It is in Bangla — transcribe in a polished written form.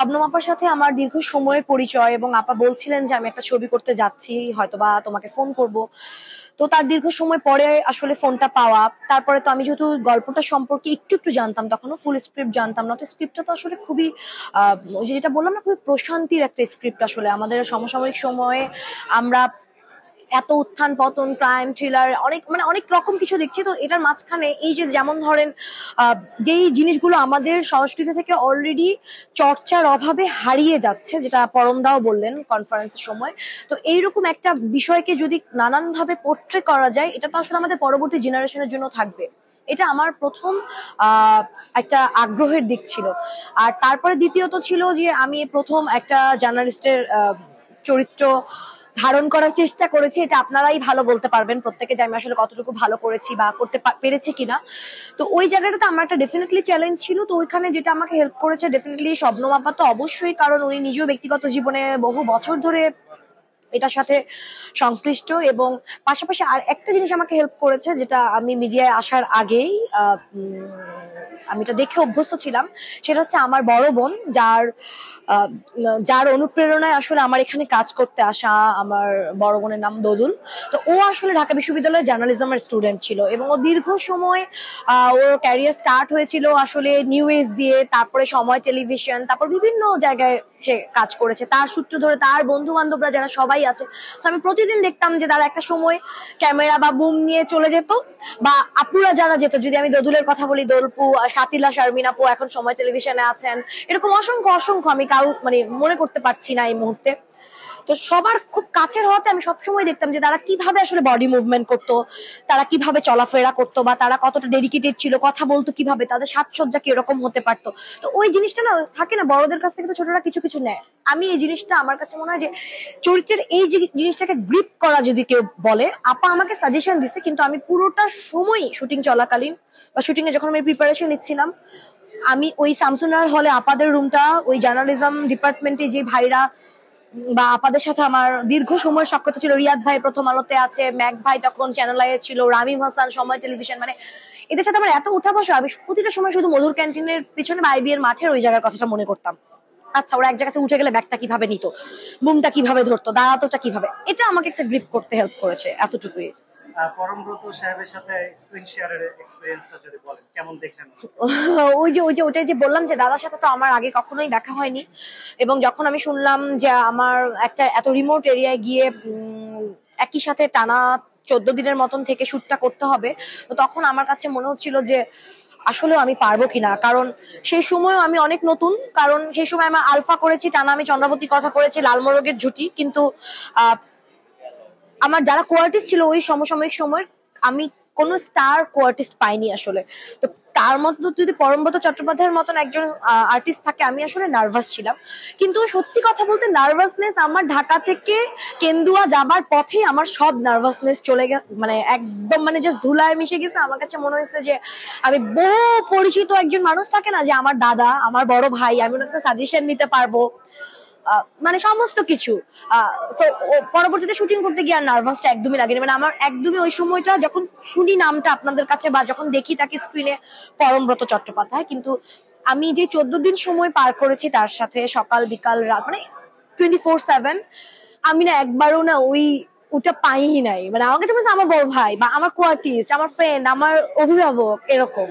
শবনম আপার সাথে আমার দীর্ঘ সময়ের পরিচয় এবং আপা বলছিলেন যে আমি একটা ছবি করতে যাচ্ছি, হয়তোবা তোমাকে ফোন করব। তো তার দীর্ঘ সময় পরে আসলে ফোনটা পাওয়া, তারপরে তো আমি যেহেতু গল্পটা সম্পর্কে একটু একটু জানতাম, তখনও ফুল স্ক্রিপ্ট জানতাম না। তো স্ক্রিপ্টটা তো আসলে খুবই ওই যে যেটা বললাম না, খুবই প্রশান্তির একটা স্ক্রিপ্ট। আসলে আমাদের সমসাময়িক সময়ে আমরা এত উত্থান পতন, ক্রাইম থ্রিলার, অনেক মানে অনেক রকম কিছু দেখছি। তো এটার মাঝখানে এই যে যেমন ধরেন যেই জিনিসগুলো আমাদের সংস্কৃতি থেকে অলরেডি চর্চার অভাবে হারিয়ে যাচ্ছে, যেটা পরমদাও বললেন কনফারেন্সের সময়, তো এইরকম একটা বিষয়কে যদি নানানভাবে পোট্রে করা যায়, এটা তো আসলে আমাদের পরবর্তী জেনারেশনের জন্য থাকবে। এটা আমার প্রথম একটা আগ্রহের দিক ছিল। আর তারপরে দ্বিতীয়ত ছিল যে আমি প্রথম একটা জার্নালিস্টের চরিত্র ধারণ করার চেষ্টা করেছি। এটা আপনারাই ভালো বলতে পারবেন প্রত্যেকে, যে আমি আসলে কতটুকু ভালো করেছি বা করতে পেরেছি কিনা। তো ওই জায়গাটাতে আমার একটা ডেফিনেটলি চ্যালেঞ্জ ছিল। তো ওইখানে যেটা আমাকে হেল্প করেছে ডেফিনেটলি শবনম আপা, তো অবশ্যই, কারণ উনি নিজেও ব্যক্তিগত জীবনে বহু বছর ধরে এটার সাথে সংশ্লিষ্ট। এবং পাশাপাশি আর একটা জিনিস আমাকে হেল্প করেছে, যেটা আমি মিডিয়ায় আসার আগেই আমি এটা দেখে অভ্যস্ত ছিলাম, সেটা হচ্ছে আমার বড় বোন, যার অনুপ্রেরণায় আসলে আমার এখানে কাজ করতে আসা। আমার বড় বোনের নাম দোদুল। তো ও আসলে ঢাকা বিশ্ববিদ্যালয়ের জার্নালিজমের স্টুডেন্ট ছিল এবং ও দীর্ঘ সময় ওর ক্যারিয়ার স্টার্ট হয়েছিল আসলে নিউ এজ দিয়ে, তারপরে সময় টেলিভিশন, তারপর বিভিন্ন জায়গায় সে কাজ করেছে। তার সূত্র ধরে তার বন্ধু বান্ধবরা যারা সবাই আছে, তো আমি প্রতিদিন দেখতাম যে তারা একটা সময় ক্যামেরা বা বুম নিয়ে চলে যেত, বা আপুরা যারা যেত, যদি আমি দোদুলের কথা বলি, দোলপু, সাতিলা, শারমিন আপু এখন সময় টেলিভিশনে আছেন, এরকম অসংখ্য অসংখ্য, আমি কারো মানে মনে করতে পারছি না এই মুহূর্তে। তো সবার খুব কাছের হওয়াতে আমি সবসময় দেখতাম যে তারা কিভাবে আসলে বডি মুভমেন্ট করতো, তারা কিভাবে চলাফেরা করতো, বা তারা কতটা ডেডিকেটেড ছিল, কথা বলতো কিভাবে, তাদের সাজসজ্জা কিরকম হতে পারতো। তো ওই জিনিসটা না থাকে না, বড়দের কাছ থেকে তো ছোটরা কিছু কিছু নেয়। আমি এই জিনিসটা, আমার কাছে মনে হয় যে চরিত্রের এই জিনিসটাকে গ্রিপ করা যদি কেউ বলে, আপা আমাকে সাজেশন দিছে, কিন্তু আমি পুরোটা সময় শুটিং চলাকালীন বা শুটিং এ যখন আমি প্রিপারেশন নিচ্ছিলাম, আমি ওই শামসুনার হলে আপাদের রুমটা, ওই জার্নালিজম ডিপার্টমেন্টে যে ভাইরা বা আপাদের সাথে আমার দীর্ঘ সময় সাক্ষাৎ ছিল। রিয়াদ ভাই প্রথম আলোতে আছে, ম্যাক ভাই তখন চ্যানেল আই ছিল, রামিম হাসান সময় টেলিভিশন, মানে এদের সাথে আমার এত উঠা বসা, আমি প্রতিটা সময় শুধু মধুর ক্যান্টিনের পিছনে বা আইবি এর মাঠের ওই জায়গার কথাটা মনে করতাম। আচ্ছা, ওরা এক জায়গাতে উঠে গেলে ব্যাগটা কিভাবে নিত, বুমটা কিভাবে ধরতো, দাঁড়াতোটা কিভাবে, এটা আমাকে একটা গ্রিপ করতে হেল্প করেছে, এতটুকুই। পরমব্রত সাহেবের সাথে স্ক্রিন শেয়ারের এক্সপেরিয়েন্সটা যদি বলেন, কেমন দেখলেন? ওই যে ওটাই যে বললাম যে দাদার সাথে তো আমার আগে কখনোই দেখা হয়নি, এবং যখন আমি শুনলাম যে আমার একটা এত রিমোট এরিয়ায় গিয়ে একই সাথে টানা 14 দিনের মতন থেকে শুটটা করতে হবে, তো তখন আমার কাছে মনে হচ্ছিল যে আসলেও আমি পারবো কিনা। কারণ সেই সময় আমি অনেক নতুন, কারণ সেই সময় আমার আলফা করেছি টানা, আমি চন্দ্রাবতীর কথা করেছি, লালমোরগের ঝুটি, কিন্তু আহ আমার যারা কোয়ার্টিস্ট ছিল ওই সমসাময়িক সময়, আমি কোন স্টার কোয়ার্টিস্ট পাইনি আসলে। তো তার মধ্যে যদি পরমব্রত চট্টোপাধ্যায়ের মতন একজন আর্টিস্ট থাকে, আমি আসলে নার্ভাস ছিলাম। কিন্তু সত্যি কথা বলতে নার্ভাসনেস আমার ঢাকা থেকে কেন্দুয়া যাবার পথে আমার সব নার্ভাসনেস চলে গেছে, মানে একদম মানে জাস্ট ধুলায় মিশে গেছে। আমার কাছে মনে হয়েছে যে আমি বহু পরিচিত একজন মানুষ থাকে না, যে আমার দাদা, আমার বড় ভাই, আমি ওনার কাছে সাজেশন নিতে পারবো, মানে সমস্ত কিছু। পরবর্তীতে শুটিং করতে গিয়ে আর নার্ভাসটা একদমই লাগেনি। মানে আমার একদমই ওই সময়টা যখন শুনি নামটা আপনাদের কাছে বা যখন দেখি তাকে স্ক্রিনে, পরমব্রত চট্টোপাধ্যায়, কিন্তু আমি যে 14 দিন সময় পার করেছি তার সাথে, সকাল বিকাল রাত, মানে 24/7, আমি না একবারও না ওটা পাই নাই। মানে আমার কাছে মনে হচ্ছে আমার বড় ভাই বা আমার কোয়ার্টিস্ট, আমার ফ্রেন্ড, আমার অভিভাবক, এরকম।